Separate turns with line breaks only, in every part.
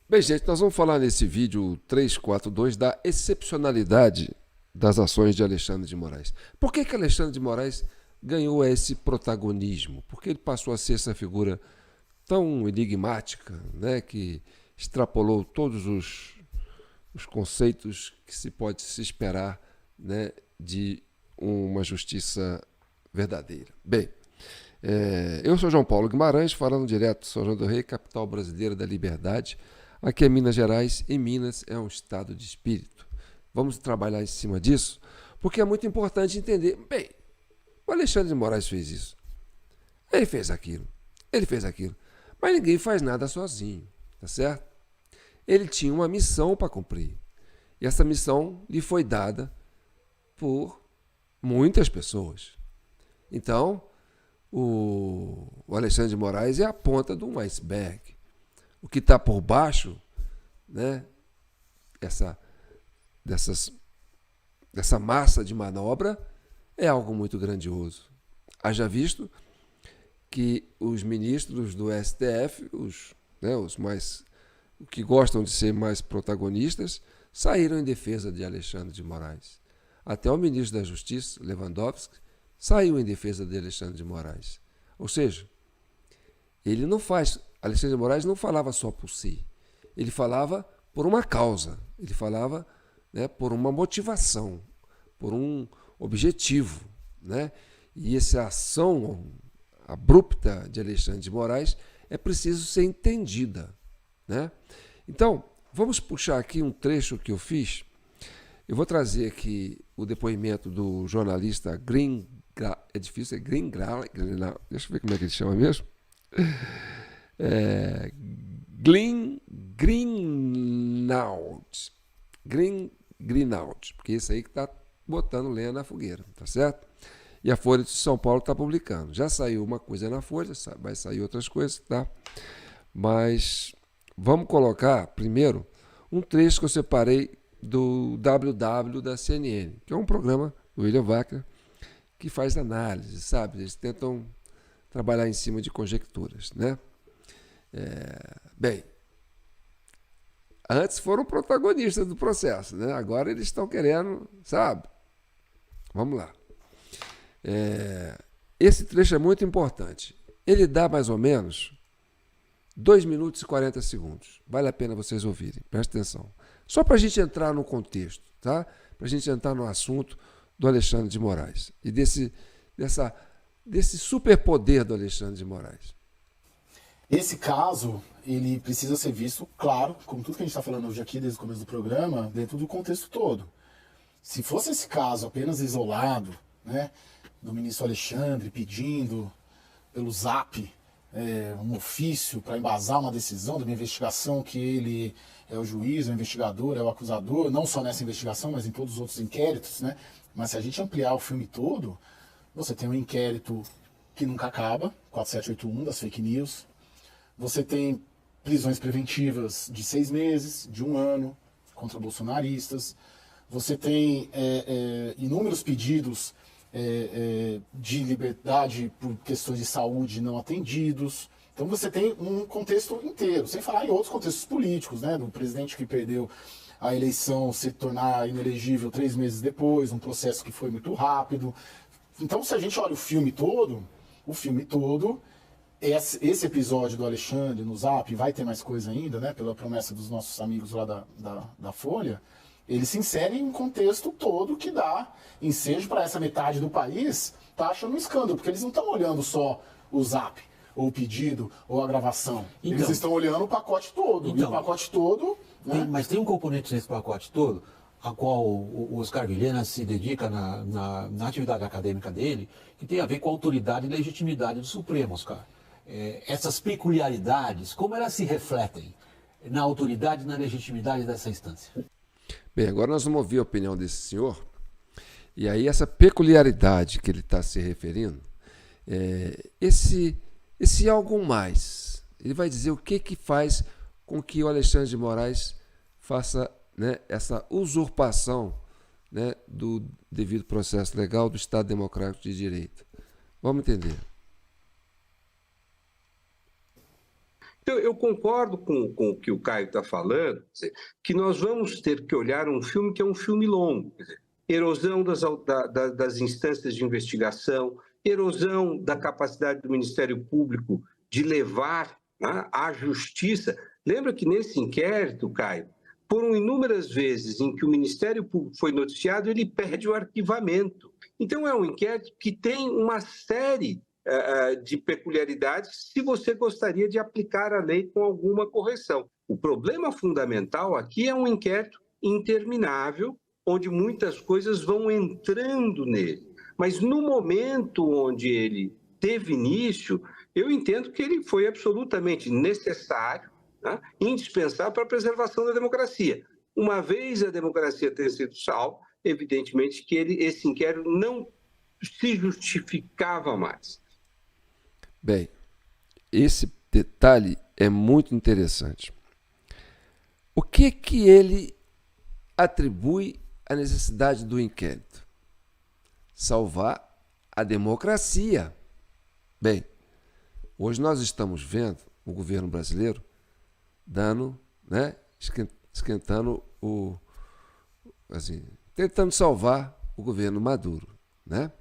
Bem, gente, nós vamos falar nesse vídeo 342 da excepcionalidade das ações de Alexandre de Moraes. Por que Alexandre de Moraes ganhou esse protagonismo? Porque ele passou a ser essa figura tão enigmática, né, que extrapolou todos os conceitos que se pode se esperar, né, de uma justiça verdadeira. Bem, eu sou João Paulo Guimarães, falando direto de São João do Rei, capital brasileira da liberdade. Aqui é Minas Gerais e Minas é um estado de espírito. Vamos trabalhar em cima disso, porque é muito importante entender. Bem, o Alexandre de Moraes fez isso. Ele fez aquilo. Ele fez aquilo. Mas ninguém faz nada sozinho, tá certo? Ele tinha uma missão para cumprir. E essa missão lhe foi dada por muitas pessoas. Então, o Alexandre de Moraes é a ponta de um iceberg. O que está por baixo, né, dessa massa de manobra é algo muito grandioso. Haja visto que os ministros do STF, os que gostam de ser mais protagonistas, saíram em defesa de Alexandre de Moraes. Até o ministro da Justiça, Lewandowski, saiu em defesa de Alexandre de Moraes. Ou seja, Alexandre de Moraes não falava só por si. Ele falava por uma causa. Ele falava, né, por uma motivação, por um objetivo, né? E essa ação abrupta de Alexandre de Moraes é preciso ser entendida, né? Então, vamos puxar aqui um trecho que eu fiz. Eu vou trazer aqui o depoimento do jornalista deixa eu ver como é que ele chama mesmo. Greenwald, porque esse aí que está botando lenha na fogueira, tá certo? E a Folha de São Paulo está publicando. Já saiu uma coisa na Folha, vai sair outras coisas, tá? Mas vamos colocar primeiro um trecho que eu separei do WW da CNN, que é um programa do William Wacker que faz análise, sabe? Eles tentam trabalhar em cima de conjecturas, né? Bem, antes foram protagonistas do processo, né? Agora eles estão querendo, sabe? Vamos lá. Esse trecho é muito importante. Ele dá mais ou menos 2 minutos e 40 segundos. Vale a pena vocês ouvirem, presta atenção. Só para a gente entrar no contexto, tá? Para a gente entrar no assunto do Alexandre de Moraes e desse superpoder do Alexandre de Moraes.
Esse caso, ele precisa ser visto, claro, como tudo que a gente está falando hoje aqui desde o começo do programa, dentro do contexto todo. Se fosse esse caso apenas isolado, né, do ministro Alexandre pedindo pelo Zap um ofício para embasar uma decisão de uma investigação que ele é o juiz, é o investigador, é o acusador, não só nessa investigação, mas em todos os outros inquéritos, né? Mas se a gente ampliar o filme todo, você tem um inquérito que nunca acaba, 4781 das fake news. Você tem prisões preventivas de 6 meses, de 1 ano, contra bolsonaristas. Você tem inúmeros pedidos de liberdade por questões de saúde não atendidos. Então você tem um contexto inteiro, sem falar em outros contextos políticos, né? Do presidente que perdeu a eleição se tornar inelegível 3 meses depois, um processo que foi muito rápido. Então, se a gente olha o filme todo, esse episódio do Alexandre no Zap, vai ter mais coisa ainda, né, pela promessa dos nossos amigos lá da Folha, ele se insere em um contexto todo que dá ensejo para essa metade do país tá achando um escândalo, porque eles não estão olhando só o Zap, ou o pedido, ou a gravação. Então, eles estão olhando o pacote todo. Então, e o pacote todo... Né?
Mas tem um componente nesse pacote todo, a qual o Oscar Vilhena se dedica na atividade acadêmica dele, que tem a ver com a autoridade e legitimidade do Supremo, Oscar. Essas peculiaridades, como elas se refletem na autoridade e na legitimidade dessa instância?
Bem, agora nós vamos ouvir a opinião desse senhor. E aí essa peculiaridade que ele está se referindo, esse algo mais, ele vai dizer o que faz com que o Alexandre de Moraes faça, né, essa usurpação, né, do devido processo legal do Estado Democrático de Direito. Vamos entender.
Então, eu concordo com o que o Caio está falando, quer dizer, que nós vamos ter que olhar um filme que é um filme longo, quer dizer, erosão das instâncias de investigação, erosão da capacidade do Ministério Público de levar, né, à justiça. Lembra que nesse inquérito, Caio, foram inúmeras vezes em que o Ministério Público foi noticiado, ele pede o arquivamento. Então, é um inquérito que tem uma série de peculiaridades se você gostaria de aplicar a lei com alguma correção. O problema fundamental aqui é um inquérito interminável, onde muitas coisas vão entrando nele. Mas no momento onde ele teve início, eu entendo que ele foi absolutamente necessário, né, indispensável para a preservação da democracia. Uma vez a democracia ter sido salva, evidentemente que esse inquérito não se justificava mais.
Bem, esse detalhe é muito interessante. O que ele atribui à necessidade do inquérito? Salvar a democracia. Bem, hoje nós estamos vendo o governo brasileiro dando, né, esquentando tentando salvar o governo Maduro, né?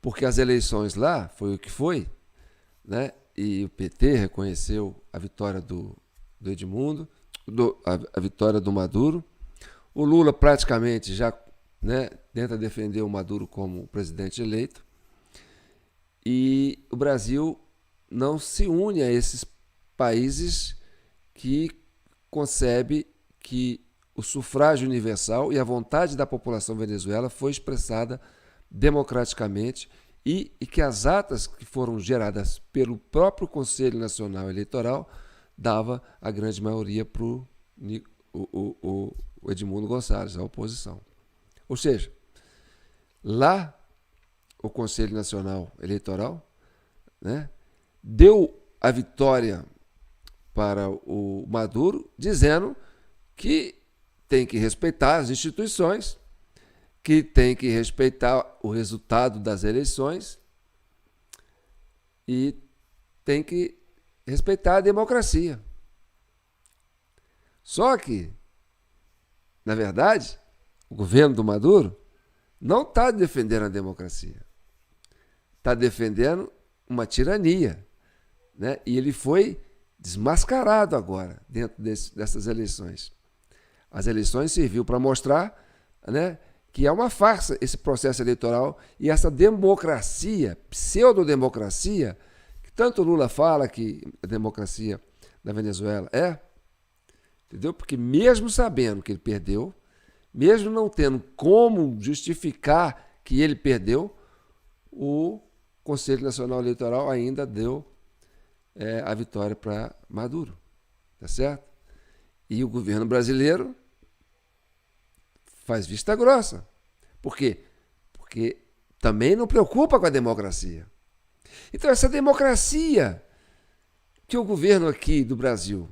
Porque as eleições lá foi o que foi, né? E o PT reconheceu a vitória do Edmundo, a vitória do Maduro. O Lula praticamente já, né, tenta defender o Maduro como presidente eleito. E o Brasil não se une a esses países que concebe que o sufrágio universal e a vontade da população venezuela foi expressada democraticamente e que as atas que foram geradas pelo próprio Conselho Nacional Eleitoral dava a grande maioria para o Edmundo Gonçalves, a oposição. Ou seja, lá o Conselho Nacional Eleitoral, né, deu a vitória para o Maduro, dizendo que tem que respeitar as instituições, que tem que respeitar o resultado das eleições e tem que respeitar a democracia. Só que, na verdade, o governo do Maduro não está defendendo a democracia. Está defendendo uma tirania, né? E ele foi desmascarado agora dentro dessas eleições. As eleições serviu para mostrar, né, que é uma farsa esse processo eleitoral e essa democracia, pseudodemocracia, que tanto Lula fala que a democracia na Venezuela é, entendeu? Porque mesmo sabendo que ele perdeu, mesmo não tendo como justificar que ele perdeu, o Conselho Nacional Eleitoral ainda deu a vitória para Maduro, tá certo? E o governo brasileiro faz vista grossa. Por quê? Porque também não preocupa com a democracia. Então essa democracia que o governo aqui do Brasil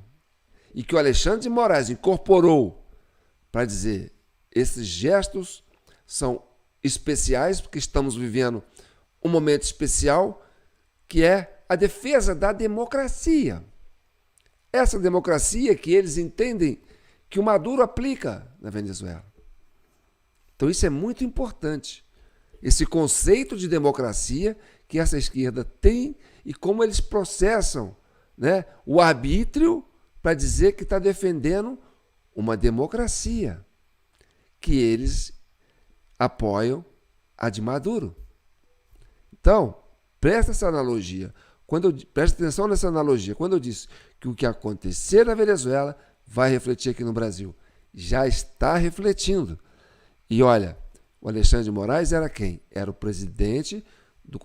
e que o Alexandre de Moraes incorporou para dizer esses gestos são especiais porque estamos vivendo um momento especial que é a defesa da democracia. Essa democracia que eles entendem que o Maduro aplica na Venezuela. Então isso é muito importante. Esse conceito de democracia que essa esquerda tem e como eles processam, né, o arbítrio para dizer que está defendendo uma democracia que eles apoiam a de Maduro. Então, presta atenção nessa analogia. Quando eu disse que o que acontecer na Venezuela vai refletir aqui no Brasil, já está refletindo. E olha, o Alexandre de Moraes era quem? Era o presidente do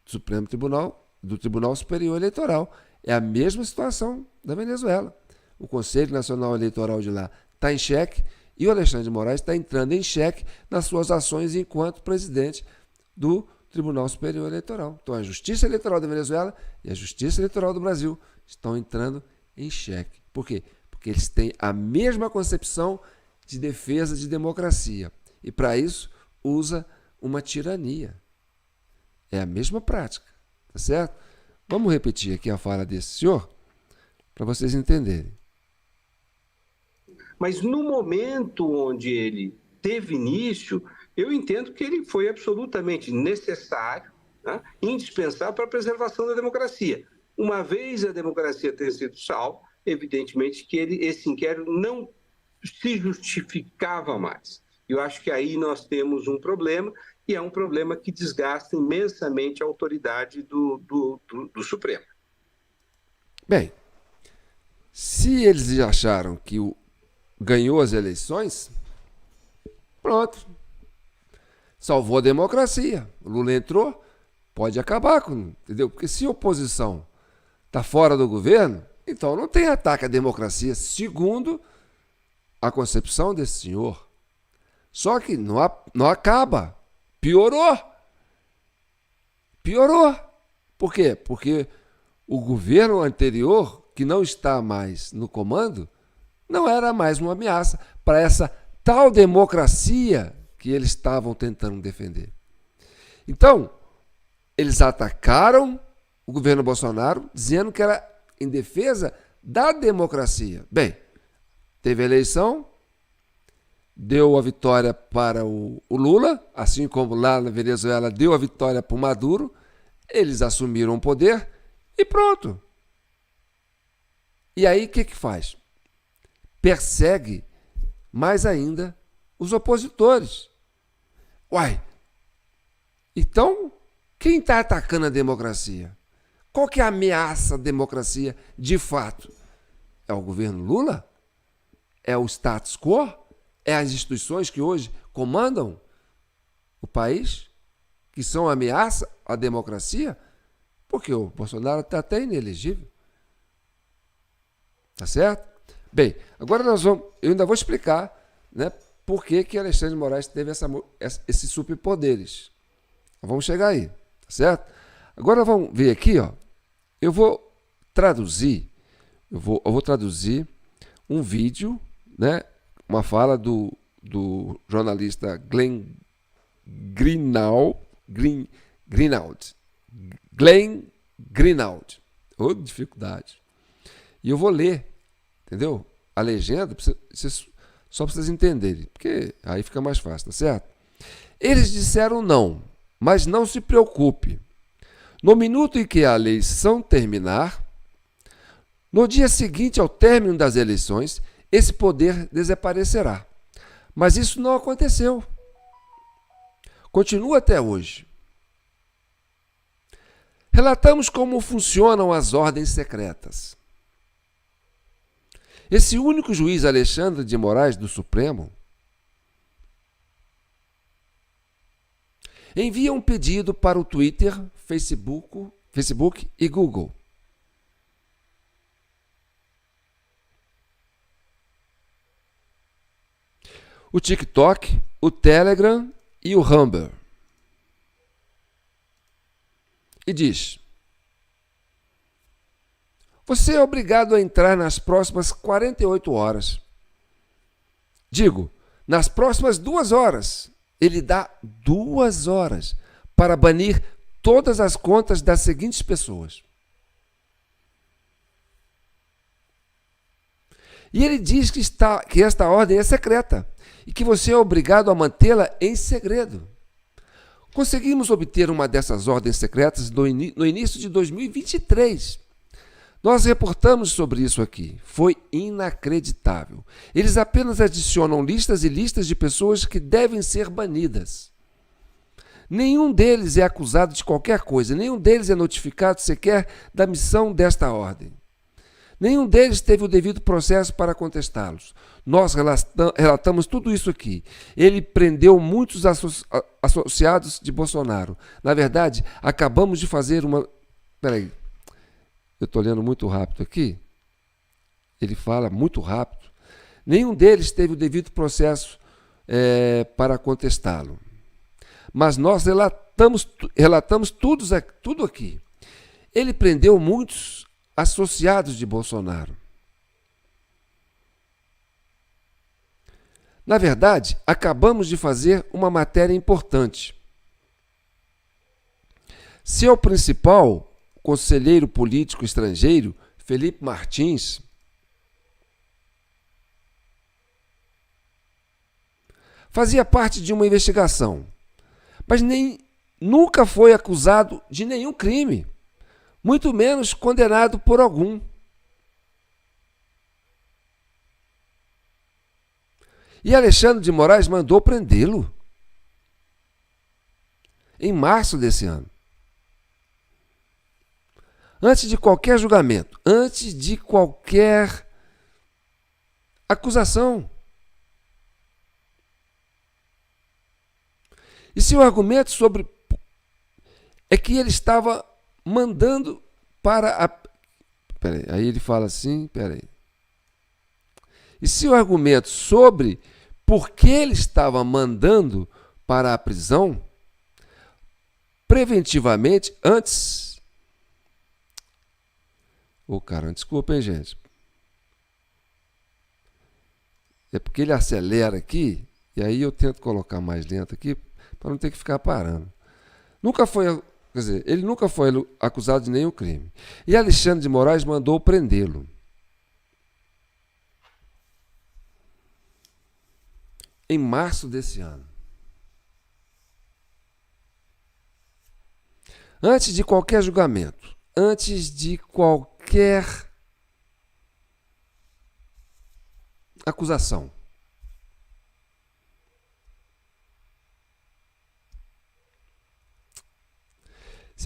Supremo Tribunal, do Tribunal Superior Eleitoral. É a mesma situação da Venezuela. O Conselho Nacional Eleitoral de lá está em xeque e o Alexandre de Moraes está entrando em xeque nas suas ações enquanto presidente do Tribunal Superior Eleitoral. Então a Justiça Eleitoral da Venezuela e a Justiça Eleitoral do Brasil estão entrando em xeque. Por quê? Porque eles têm a mesma concepção de defesa de democracia. E para isso usa uma tirania. É a mesma prática. Tá certo? Vamos repetir aqui a fala desse senhor? para vocês entenderem.
Mas no momento onde ele teve início, eu entendo que ele foi absolutamente necessário, né, indispensável para a preservação da democracia. Uma vez a democracia ter sido salva, evidentemente que esse inquérito não se justificava mais. Eu acho que aí nós temos um problema, e é um problema que desgasta imensamente a autoridade do Supremo.
Bem, se eles acharam que ganhou as eleições, pronto. Salvou a democracia. O Lula entrou, pode acabar com, entendeu? Porque se a oposição está fora do governo, então não tem ataque à democracia, segundo a concepção desse senhor. Só que não acaba. Piorou. Por quê? Porque o governo anterior, que não está mais no comando, não era mais uma ameaça para essa tal democracia que eles estavam tentando defender. Então, eles atacaram o governo Bolsonaro, dizendo que era em defesa da democracia. Bem, teve eleição, deu a vitória para o Lula, assim como lá na Venezuela deu a vitória para o Maduro, eles assumiram o poder e pronto. E aí o que faz? Persegue mais ainda os opositores. Uai, então quem está atacando a democracia? Qual que é a ameaça à democracia de fato? É o governo Lula? É o status quo? É as instituições que hoje comandam o país? Que são ameaça à democracia? Porque o Bolsonaro está até inelegível. Tá certo? Bem, agora eu ainda vou explicar, né, por que Alexandre de Moraes teve esses superpoderes. Vamos chegar aí, tá certo? Agora vamos ver aqui, ó. Eu vou traduzir um vídeo, né, uma fala do jornalista Glenn Greenwald. Ô, dificuldade. E eu vou ler, entendeu? A legenda, só para vocês entenderem, porque aí fica mais fácil, tá certo? Eles disseram não, mas não se preocupe. No minuto em que a eleição terminar, no dia seguinte ao término das eleições, esse poder desaparecerá. Mas isso não aconteceu. Continua até hoje. Relatamos como funcionam as ordens secretas. Esse único juiz, Alexandre de Moraes, do Supremo, envia um pedido para o Twitter, Facebook e Google. O TikTok, o Telegram e o Rumble. E diz: você é obrigado a entrar nas próximas 48 horas. Digo, nas próximas 2 horas. Ele dá 2 horas para banir todas as contas das seguintes pessoas. E ele diz que esta ordem é secreta e que você é obrigado a mantê-la em segredo. Conseguimos obter uma dessas ordens secretas no início de 2023. Nós reportamos sobre isso aqui. Foi inacreditável. Eles apenas adicionam listas e listas de pessoas que devem ser banidas. Nenhum deles é acusado de qualquer coisa, nenhum deles é notificado sequer da missão desta ordem. Nenhum deles teve o devido processo para contestá-los. Nós relatamos tudo isso aqui. Ele prendeu muitos associados de Bolsonaro. Na verdade, acabamos de fazer uma... Peraí, eu estou lendo muito rápido aqui. Ele fala muito rápido. Nenhum deles teve o devido processo para contestá-lo. Mas nós relatamos tudo aqui. Ele prendeu muitos associados de Bolsonaro. Na verdade, acabamos de fazer uma matéria importante. Seu principal conselheiro político estrangeiro Felipe Martins fazia parte de uma investigação, mas nunca foi acusado de nenhum crime, muito menos condenado por algum. E Alexandre de Moraes mandou prendê-lo em março desse ano. Antes de qualquer julgamento, antes de qualquer acusação. E seu argumento é que ele estava mandando para a... Peraí, aí ele fala assim, peraí. E seu argumento sobre por que ele estava mandando para a prisão preventivamente antes... caramba, desculpa, hein, gente. É porque ele acelera aqui, e aí eu tento colocar mais lento aqui, para não ter que ficar parando. Ele nunca foi acusado de nenhum crime. E Alexandre de Moraes mandou prendê-lo. Em março desse ano. Antes de qualquer julgamento, antes de qualquer acusação.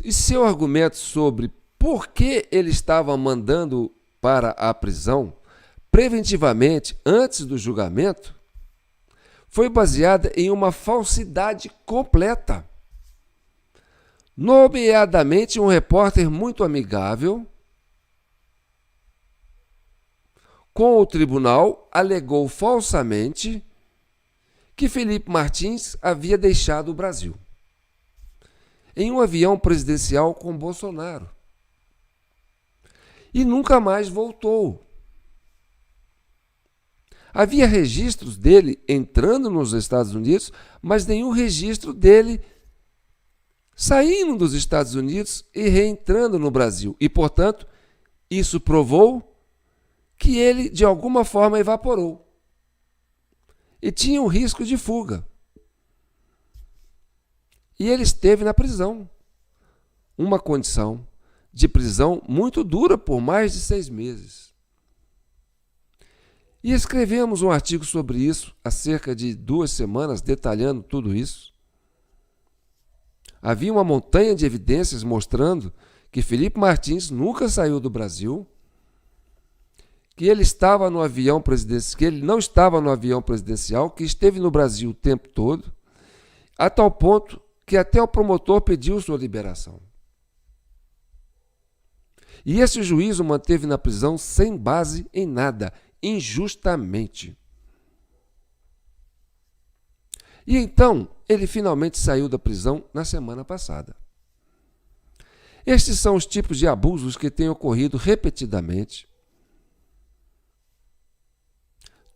E seu argumento sobre por que ele estava mandando para a prisão preventivamente antes do julgamento foi baseada em uma falsidade completa. Nomeadamente, um repórter muito amigável com o tribunal alegou falsamente que Felipe Martins havia deixado o Brasil em um avião presidencial com Bolsonaro e nunca mais voltou. Havia registros dele entrando nos Estados Unidos, mas nenhum registro dele saindo dos Estados Unidos e reentrando no Brasil. E, portanto, isso provou que ele, de alguma forma, evaporou. E tinha um risco de fuga. E ele esteve na prisão. Uma condição de prisão muito dura por mais de 6 meses. E escrevemos um artigo sobre isso há cerca de 2 semanas, detalhando tudo isso. Havia uma montanha de evidências mostrando que Felipe Martins nunca saiu do Brasil, que ele estava no avião presidencial, que ele não estava no avião presidencial, que esteve no Brasil o tempo todo, a tal ponto que até o promotor pediu sua liberação. E esse juiz o manteve na prisão sem base em nada, injustamente. E então, ele finalmente saiu da prisão na semana passada. Estes são os tipos de abusos que têm ocorrido repetidamente.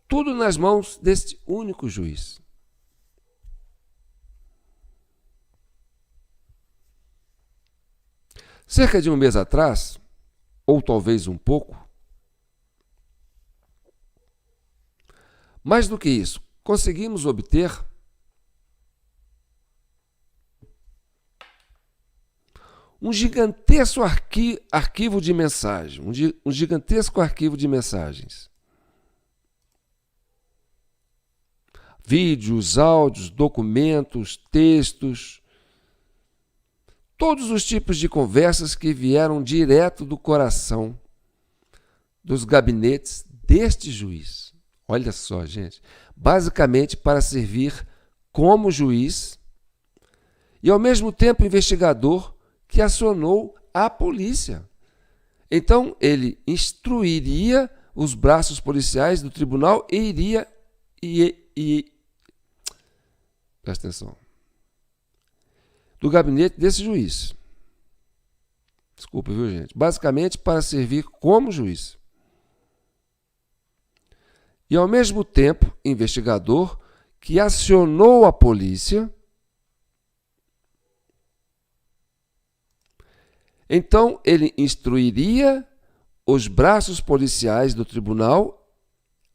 Tudo nas mãos deste único juiz. Cerca de um mês atrás, ou talvez um pouco, mais do que isso, conseguimos obter um gigantesco arquivo de mensagens, um gigantesco arquivo de mensagens. Vídeos, áudios, documentos, textos, todos os tipos de conversas que vieram direto do coração dos gabinetes deste juiz. Olha só, gente, basicamente para servir como juiz e ao mesmo tempo investigador que acionou a polícia. Então, ele instruiria os braços policiais do tribunal e iria presta atenção, do gabinete desse juiz. Desculpa, viu, gente? Basicamente para servir como juiz. E, ao mesmo tempo, investigador que acionou a polícia. Então, ele instruiria os braços policiais do tribunal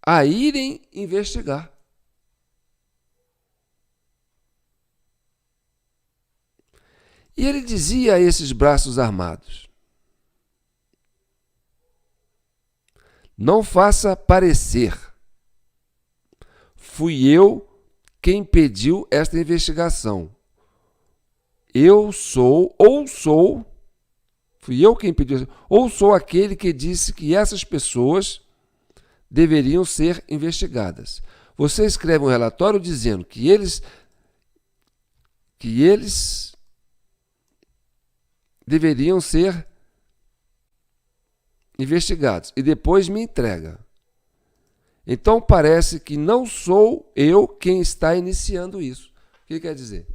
a irem investigar. E ele dizia a esses braços armados: não faça parecer. Fui eu quem pediu esta investigação. Fui eu quem pediu, ou sou aquele que disse que essas pessoas deveriam ser investigadas. Você escreve um relatório dizendo que eles deveriam ser investigados e depois me entrega. Então parece que não sou eu quem está iniciando isso. O que quer dizer?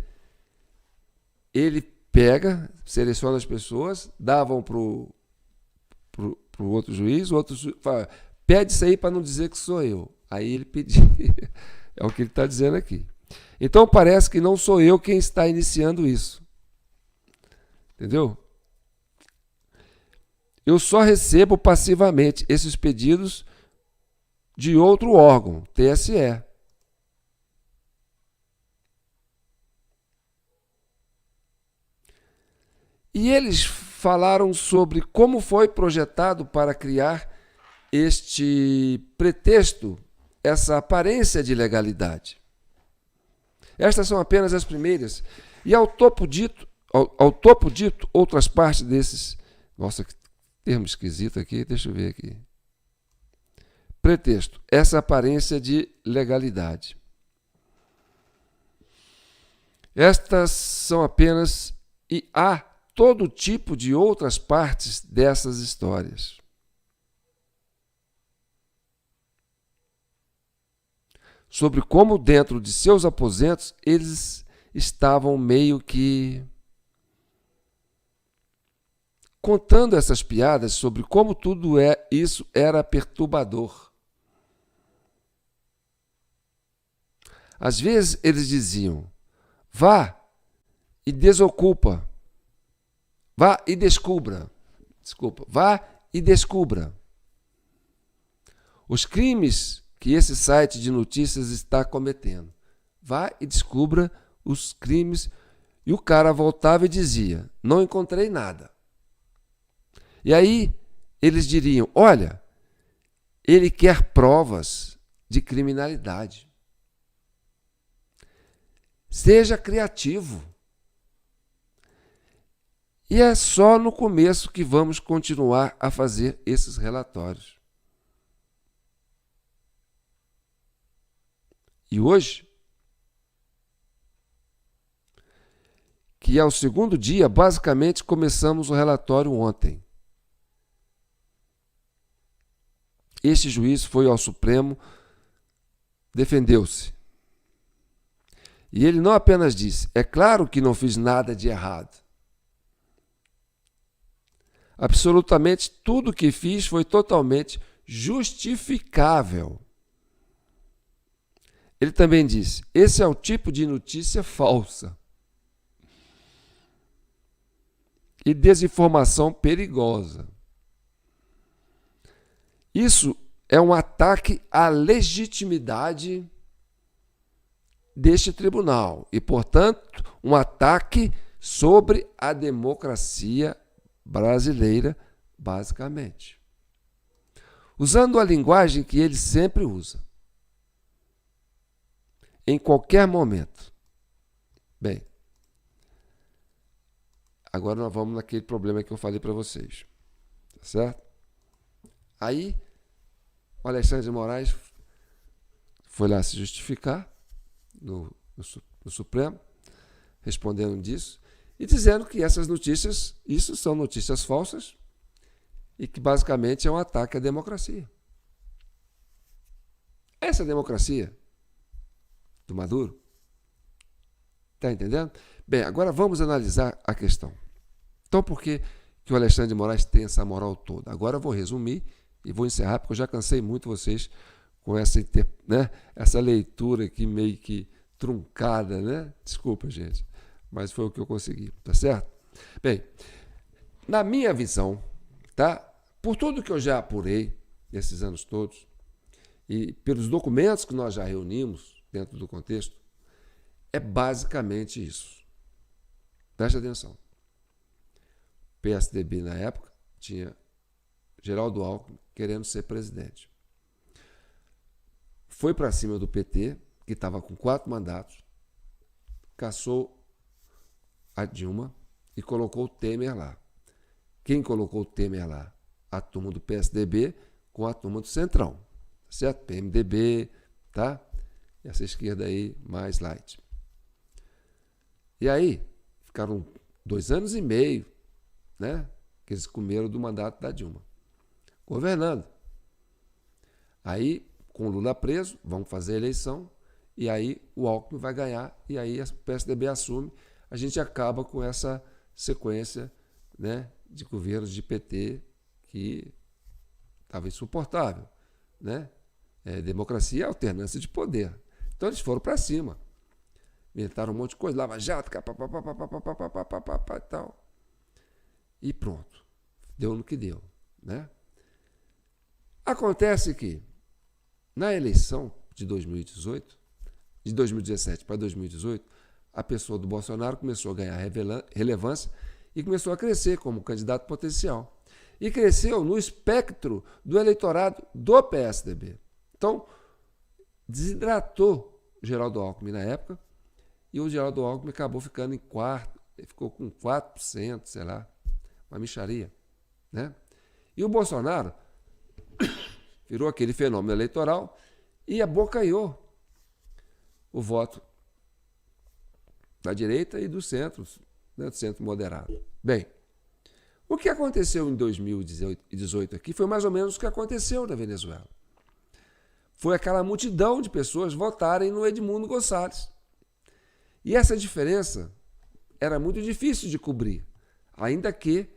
Ele pega, seleciona as pessoas, davam para o outro juiz, o outro juiz fala, pede isso aí para não dizer que sou eu. Aí ele pediu. É o que ele está dizendo aqui. Então parece que não sou eu quem está iniciando isso. Entendeu? Eu só recebo passivamente esses pedidos de outro órgão, TSE. E eles falaram sobre como foi projetado para criar este pretexto, essa aparência de legalidade. Estas são apenas as primeiras. E ao topo dito, outras partes desses... Nossa, que termo esquisito aqui, deixa eu ver aqui. Pretexto, essa aparência de legalidade. Estas são apenas... E há todo tipo de outras partes dessas histórias. Sobre como dentro de seus aposentos eles estavam meio que contando essas piadas sobre como tudo isso era perturbador. Às vezes eles diziam, vá e desculpa. Vá e descubra os crimes que esse site de notícias está cometendo. Vá e descubra os crimes. E o cara voltava e dizia, não encontrei nada. E aí eles diriam, olha, ele quer provas de criminalidade. Seja criativo. E é só no começo que vamos continuar a fazer esses relatórios. E hoje, que é o segundo dia, basicamente começamos o relatório ontem. Este juiz foi ao Supremo, defendeu-se. E ele não apenas disse, é claro que não fiz nada de errado. Absolutamente tudo que fiz foi totalmente justificável. Ele também disse, esse é o tipo de notícia falsa e desinformação perigosa. Isso é um ataque à legitimidade deste tribunal e, portanto, um ataque sobre a democracia brasileira, basicamente. Usando a linguagem que ele sempre usa. Em qualquer momento. Bem, agora nós vamos naquele problema que eu falei para vocês. Tá certo? Aí, o Alexandre de Moraes foi lá se justificar no Supremo, respondendo disso, e dizendo que essas notícias, isso são notícias falsas e que basicamente é um ataque à democracia. Essa democracia do Maduro. Está entendendo? Bem, agora vamos analisar a questão. Então, por que o Alexandre de Moraes tem essa moral toda? Agora eu vou resumir e vou encerrar, porque eu já cansei muito vocês com essa leitura aqui meio que truncada, né? Desculpa, gente, mas foi o que eu consegui, tá certo? Bem, na minha visão, tá? por tudo que eu já apurei nesses anos todos, e pelos documentos que nós já reunimos dentro do contexto, é basicamente isso. Preste atenção. O PSDB, na época, tinha Geraldo Alckmin querendo ser presidente. Foi para cima do PT, que estava com 4 mandatos, caçou a Dilma e colocou o Temer lá. Quem colocou o Temer lá? A turma do PSDB com a turma do Centrão, certo? PMDB, tá? E essa esquerda aí mais light. E aí, ficaram 2 anos e meio, né? Que eles comeram do mandato da Dilma, governando. Aí, com o Lula preso, vão fazer a eleição, e aí o Alckmin vai ganhar, e aí o PSDB assume. A gente acaba com essa sequência, né, de governos de PT que estava insuportável, né? Democracia é alternância de poder. Então eles foram para cima. Inventaram um monte de coisa, Lava Jato, e tal. E pronto. Deu no que deu, né? Acontece que, na eleição de 2018, de 2017 para 2018, a pessoa do Bolsonaro começou a ganhar relevância e começou a crescer como candidato potencial. E cresceu no espectro do eleitorado do PSDB. Então, desidratou o Geraldo Alckmin na época, e o Geraldo Alckmin acabou ficando em quarto, ele ficou com 4%, sei lá, uma mixaria, né? E o Bolsonaro virou aquele fenômeno eleitoral e abocanhou o voto da direita e do centro, né, do centro moderado. Bem, o que aconteceu em 2018 aqui foi mais ou menos o que aconteceu na Venezuela. Foi aquela multidão de pessoas votarem no Edmundo Gonçalves. E essa diferença era muito difícil de cobrir, ainda que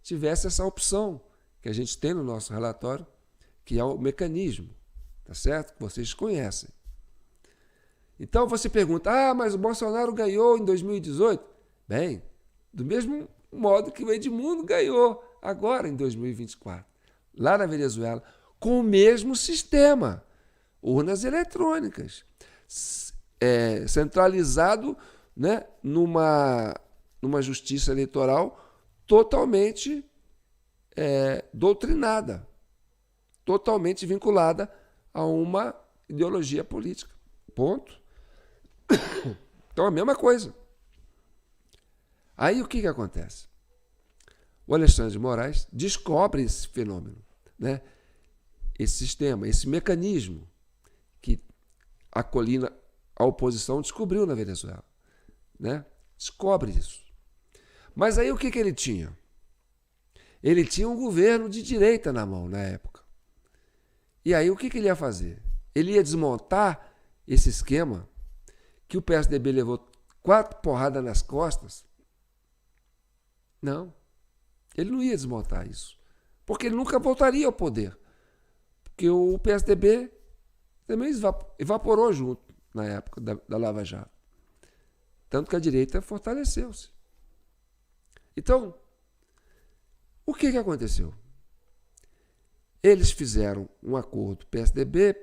tivesse essa opção que a gente tem no nosso relatório, que é o mecanismo, tá certo? Que vocês conhecem. Então você pergunta, mas o Bolsonaro ganhou em 2018? Bem, do mesmo modo que o Edmundo ganhou agora em 2024, lá na Venezuela, com o mesmo sistema, urnas eletrônicas, centralizado, né, numa justiça eleitoral totalmente doutrinada, totalmente vinculada a uma ideologia política. Ponto. Então, a mesma coisa. Aí, o que acontece? O Alexandre de Moraes descobre esse fenômeno, né? Esse sistema, esse mecanismo que a oposição descobriu na Venezuela, né? Descobre isso. Mas aí, o que ele tinha? Ele tinha um governo de direita na mão, na época. E aí, o que ele ia fazer? Ele ia desmontar esse esquema que o PSDB levou 4 porradas nas costas. Não, ele não ia desmontar isso, porque ele nunca voltaria ao poder, porque o PSDB também evaporou junto na época da Lava Jato, tanto que a direita fortaleceu-se. Então, o que aconteceu? Eles fizeram um acordo PSDB,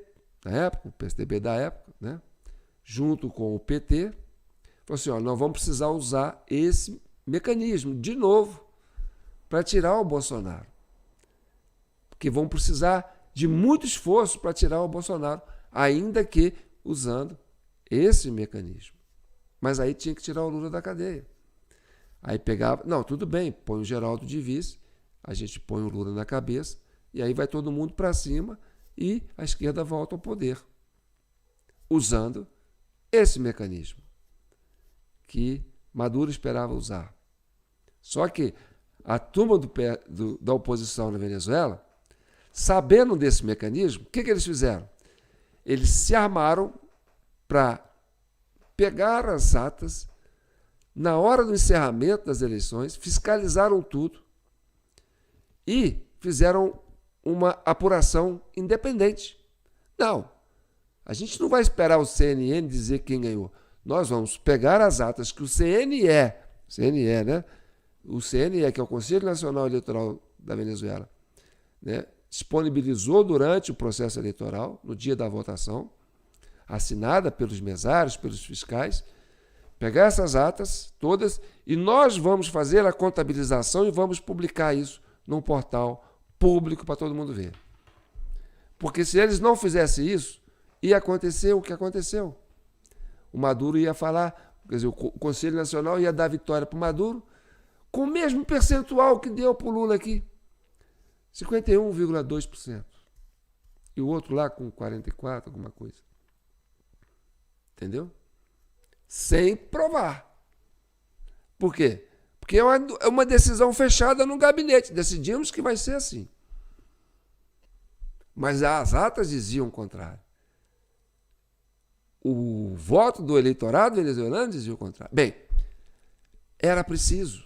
na época, o PSDB da época, né, junto com o PT, falou assim, nós vamos precisar usar esse mecanismo de novo para tirar o Bolsonaro. Porque vão precisar de muito esforço para tirar o Bolsonaro, ainda que usando esse mecanismo. Mas aí tinha que tirar o Lula da cadeia. Aí pegava, não, tudo bem, põe o Geraldo de vice, a gente põe o Lula na cabeça, e aí vai todo mundo para cima e a esquerda volta ao poder, usando esse mecanismo que Maduro esperava usar. Só que a turma da oposição na Venezuela, sabendo desse mecanismo, o que eles fizeram? Eles se armaram para pegar as atas na hora do encerramento das eleições, fiscalizaram tudo e fizeram uma apuração independente. Não, a gente não vai esperar o CNN dizer quem ganhou. Nós vamos pegar as atas que o CNE, né? O CNE, que é o Conselho Nacional Eleitoral da Venezuela, né, disponibilizou durante o processo eleitoral, no dia da votação, assinada pelos mesários, pelos fiscais, pegar essas atas todas e nós vamos fazer a contabilização e vamos publicar isso num portal público para todo mundo ver. Porque se eles não fizessem isso, ia acontecer o que aconteceu. O Maduro ia falar, quer dizer, o Conselho Nacional ia dar vitória para o Maduro com o mesmo percentual que deu para o Lula aqui, 51,2%. E o outro lá com 44%, alguma coisa. Entendeu? Sem provar. Por quê? Porque é uma decisão fechada no gabinete. Decidimos que vai ser assim. Mas as atas diziam o contrário. O voto do eleitorado venezuelano dizia o contrário. Bem, era preciso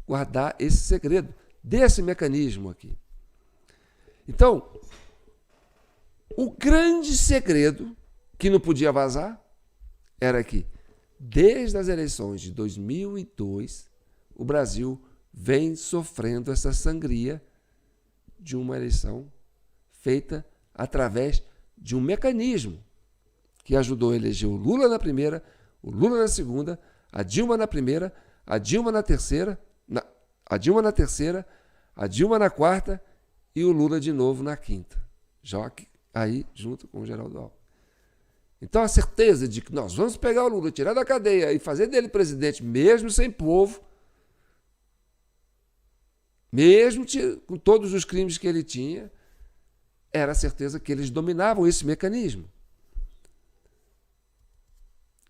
guardar esse segredo desse mecanismo aqui. Então, o grande segredo que não podia vazar era que, desde as eleições de 2002, o Brasil vem sofrendo essa sangria de uma eleição feita através de um mecanismo que ajudou a eleger o Lula na primeira, o Lula na segunda, a Dilma na primeira, a Dilma na terceira, a Dilma na quarta e o Lula de novo na quinta. Já que aí junto com o Geraldo Alckmin. Então a certeza de que nós vamos pegar o Lula, tirar da cadeia e fazer dele presidente, mesmo sem povo, mesmo com todos os crimes que ele tinha, era a certeza que eles dominavam esse mecanismo.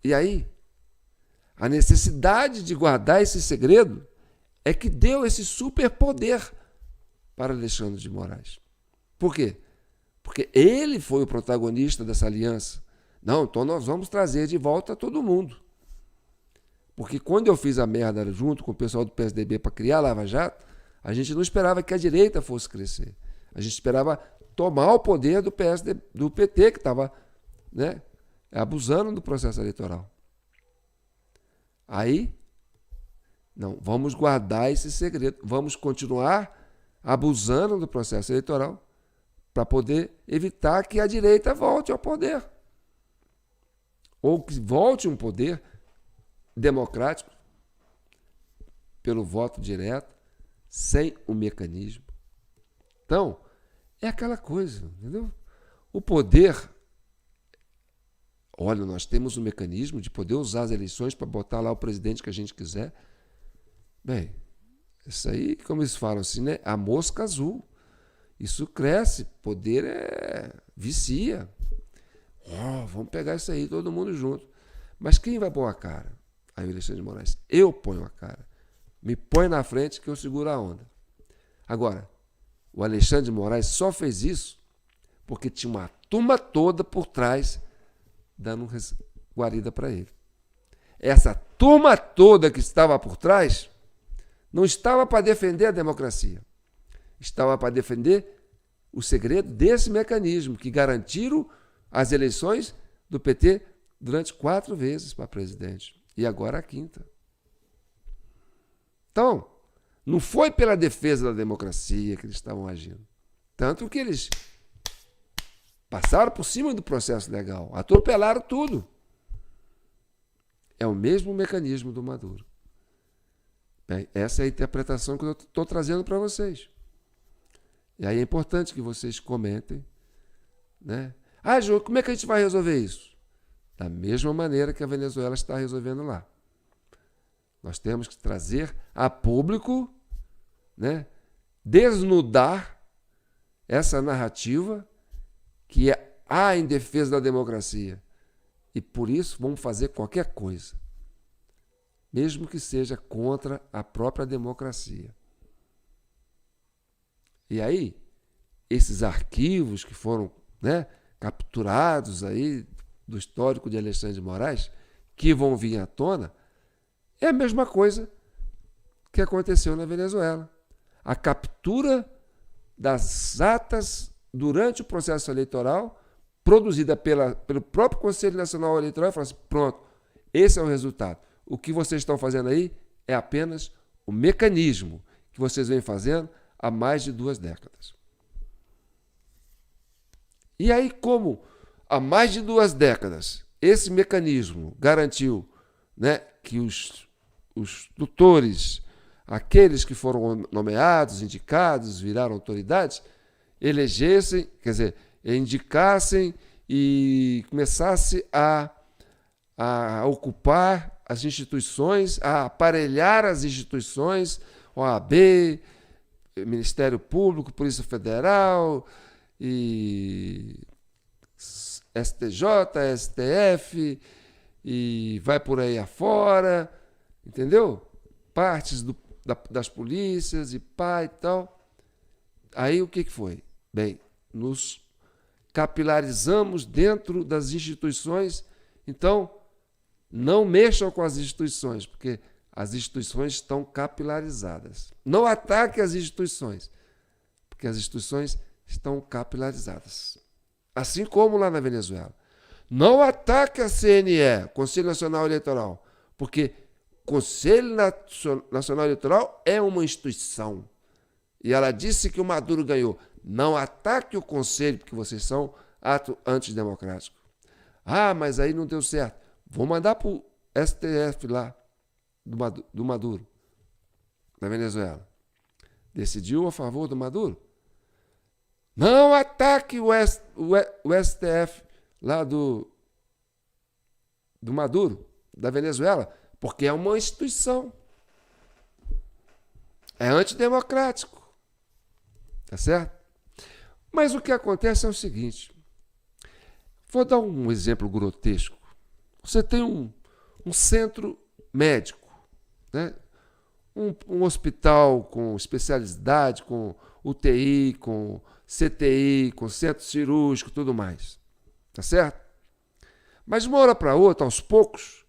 E aí, a necessidade de guardar esse segredo é que deu esse superpoder para Alexandre de Moraes. Por quê? Porque ele foi o protagonista dessa aliança. Não, então nós vamos trazer de volta todo mundo. Porque quando eu fiz a merda junto com o pessoal do PSDB para criar a Lava Jato, a gente não esperava que a direita fosse crescer. A gente esperava tomar o poder do PT, que estava, né, abusando do processo eleitoral. Aí, não, vamos guardar esse segredo, vamos continuar abusando do processo eleitoral para poder evitar que a direita volte ao poder. Ou que volte um poder democrático pelo voto direto, sem o mecanismo. Então, é aquela coisa, entendeu? O poder... Olha, nós temos um mecanismo de poder usar as eleições para botar lá o presidente que a gente quiser. Bem, isso aí, como eles falam assim, né? A mosca azul. Isso cresce, poder vicia. Vamos pegar isso aí, todo mundo junto. Mas quem vai pôr a cara? Aí o Alexandre de Moraes. Eu ponho a cara. Me põe na frente que eu seguro a onda. Agora, o Alexandre de Moraes só fez isso porque tinha uma turma toda por trás dando guarida para ele. Essa turma toda que estava por trás não estava para defender a democracia. Estava para defender o segredo desse mecanismo que garantiram as eleições do PT durante 4 vezes para presidente. E agora a 5ª. Então, não foi pela defesa da democracia que eles estavam agindo. Tanto que eles passaram por cima do processo legal, atropelaram tudo. É o mesmo mecanismo do Maduro. Bem, essa é a interpretação que eu estou trazendo para vocês. E aí é importante que vocês comentem, né? Ju, como é que a gente vai resolver isso? Da mesma maneira que a Venezuela está resolvendo lá. Nós temos que trazer a público, né? Desnudar essa narrativa que há em defesa da democracia. E por isso vamos fazer qualquer coisa, mesmo que seja contra a própria democracia. E aí, esses arquivos que foram, né, capturados aí do histórico de Alexandre de Moraes, que vão vir à tona, é a mesma coisa que aconteceu na Venezuela. A captura das atas durante o processo eleitoral, produzida pelo próprio Conselho Nacional Eleitoral, e fala assim, pronto, esse é o resultado. O que vocês estão fazendo aí é apenas o mecanismo que vocês vêm fazendo há mais de 2 décadas. E aí, como há mais de 2 décadas esse mecanismo garantiu, né, que os tutores, aqueles que foram nomeados, indicados, viraram autoridades, elegessem, quer dizer, indicassem e começasse a ocupar as instituições, a aparelhar as instituições, OAB, Ministério Público, Polícia Federal, e STJ, STF, e vai por aí afora, entendeu? Partes das polícias e pá e tal. Aí o que foi? Bem, nos capilarizamos dentro das instituições, então não mexam com as instituições, porque as instituições estão capilarizadas. Não ataque as instituições, porque as instituições estão capilarizadas. Assim como lá na Venezuela. Não ataque a CNE, Conselho Nacional Eleitoral, porque o Conselho Nacional Eleitoral é uma instituição. E ela disse que o Maduro ganhou. Não ataque o Conselho, porque vocês são ato antidemocrático. Ah, mas aí não deu certo. Vou mandar para o STF lá, do Maduro, da Venezuela. Decidiu a favor do Maduro? Não ataque o STF lá do Maduro, da Venezuela, porque é uma instituição. É antidemocrático. Tá certo? Mas o que acontece é o seguinte. Vou dar um exemplo grotesco. Você tem um centro médico, né? Um hospital com especialidade, com UTI, com CTI, com centro cirúrgico, tudo mais. Tá certo? Mas de uma hora para outra, aos poucos,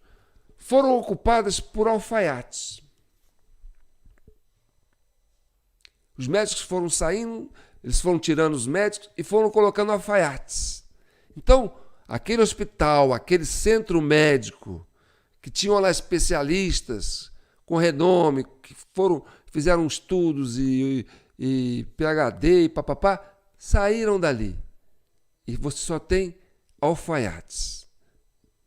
foram ocupadas por alfaiates. Os médicos foram saindo, eles foram tirando os médicos e foram colocando alfaiates. Então, aquele hospital, aquele centro médico, que tinham lá especialistas com renome, que fizeram estudos e PhD e papapá, saíram dali. E você só tem alfaiates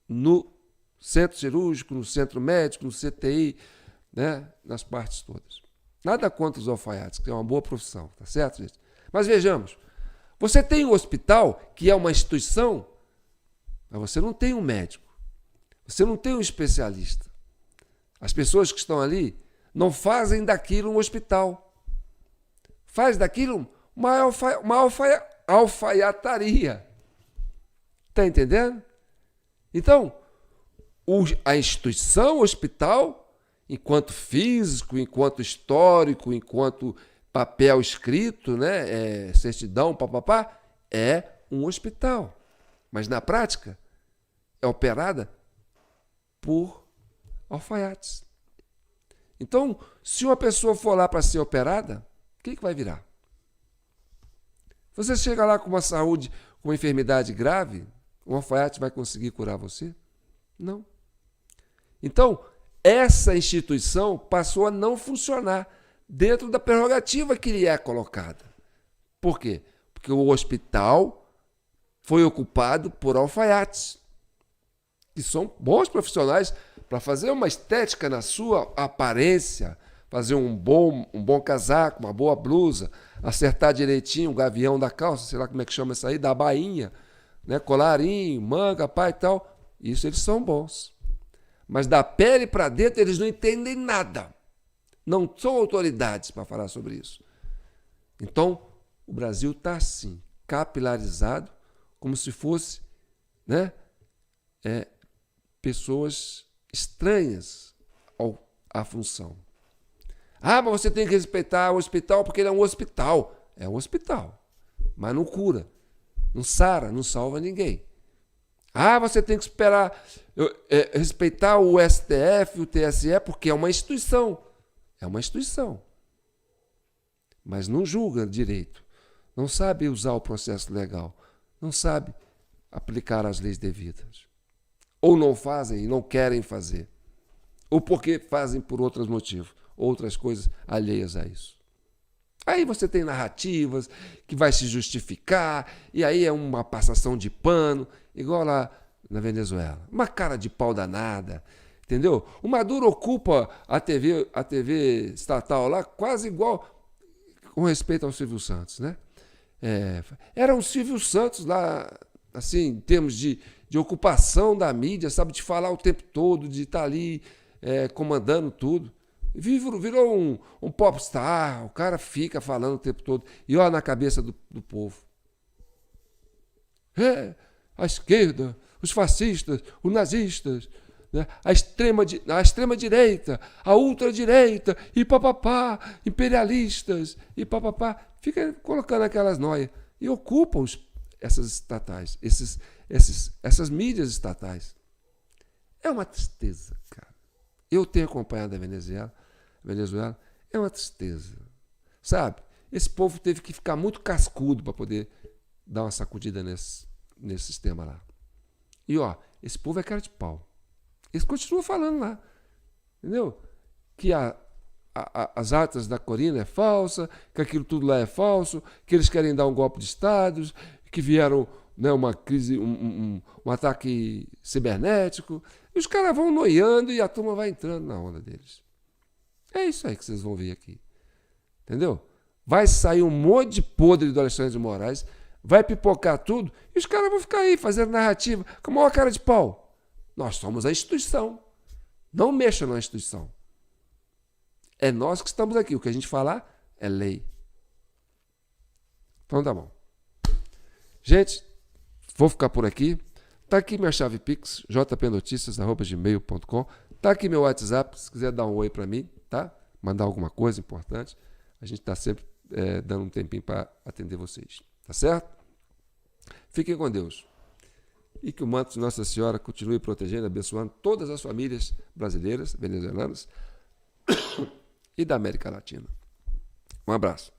no centro cirúrgico, no centro médico, no CTI, né, nas partes todas. Nada contra os alfaiates, que é uma boa profissão, tá certo, gente? Mas vejamos, você tem um hospital, que é uma instituição, mas você não tem um médico, você não tem um especialista. As pessoas que estão ali não fazem daquilo um hospital. Faz daquilo uma alfaiataria. Está entendendo? Então, a instituição, o hospital, enquanto físico, enquanto histórico, enquanto papel escrito, né, certidão, papapá, é um hospital. Mas na prática é operada por alfaiates. Então, se uma pessoa for lá para ser operada, o que vai virar? Você chega lá com uma saúde, com uma enfermidade grave, um alfaiate vai conseguir curar você? Não. Então, essa instituição passou a não funcionar dentro da prerrogativa que lhe é colocada. Por quê? Porque o hospital foi ocupado por alfaiates, que são bons profissionais para fazer uma estética na sua aparência, fazer um bom casaco, uma boa blusa, acertar direitinho o gavião da calça, sei lá como é que chama isso aí, da bainha, né? Colarinho, manga, pá e tal. Isso eles são bons. Mas da pele para dentro eles não entendem nada. Não são autoridades para falar sobre isso. Então, o Brasil está assim, capilarizado, como se fosse, né, pessoas estranhas à função. Ah, mas você tem que respeitar o hospital porque ele é um hospital. É um hospital, mas não cura, não sara, não salva ninguém. Ah, você tem que respeitar o STF, o TSE, porque é uma instituição. É uma instituição. Mas não julga direito. Não sabe usar o processo legal. Não sabe aplicar as leis devidas. Ou não fazem e não querem fazer. Ou porque fazem por outros motivos. Outras coisas alheias a isso. Aí você tem narrativas que vai se justificar, e aí é uma passação de pano, igual lá na Venezuela. Uma cara de pau danada, entendeu? O Maduro ocupa a TV estatal lá quase igual com respeito ao Silvio Santos, né? Era um Silvio Santos lá, assim, em termos de ocupação da mídia, sabe, de falar o tempo todo, de estar ali comandando tudo. Virou um popstar, o cara fica falando o tempo todo. E olha na cabeça do povo. A esquerda, os fascistas, os nazistas, né? a extrema-direita, a ultradireita, e papapá, imperialistas, e papapá. Fica colocando aquelas noias. E ocupam essas estatais, essas mídias estatais. É uma tristeza, cara. Eu tenho acompanhado a Venezuela, é uma tristeza. Sabe? Esse povo teve que ficar muito cascudo para poder dar uma sacudida nesse sistema lá. E, ó, esse povo é cara de pau. Eles continuam falando lá. Entendeu? Que as atas da Corina é falsa, que aquilo tudo lá é falso, que eles querem dar um golpe de Estado, que vieram, né, uma crise, um ataque cibernético. E os caras vão noiando e a turma vai entrando na onda deles. É isso aí que vocês vão ver aqui. Entendeu? Vai sair um monte de podre do Alexandre de Moraes, vai pipocar tudo, e os caras vão ficar aí fazendo narrativa com a maior cara de pau. Nós somos a instituição. Não mexa na instituição. É nós que estamos aqui. O que a gente falar é lei. Então tá bom. Gente, vou ficar por aqui. Tá aqui minha chave Pix, jpnoticias@gmail.com. Tá aqui meu WhatsApp, se quiser dar um oi para mim, tá? Mandar alguma coisa importante. A gente está sempre dando um tempinho para atender vocês. Tá certo? Fiquem com Deus. E que o manto de Nossa Senhora continue protegendo e abençoando todas as famílias brasileiras, venezuelanas e da América Latina. Um abraço.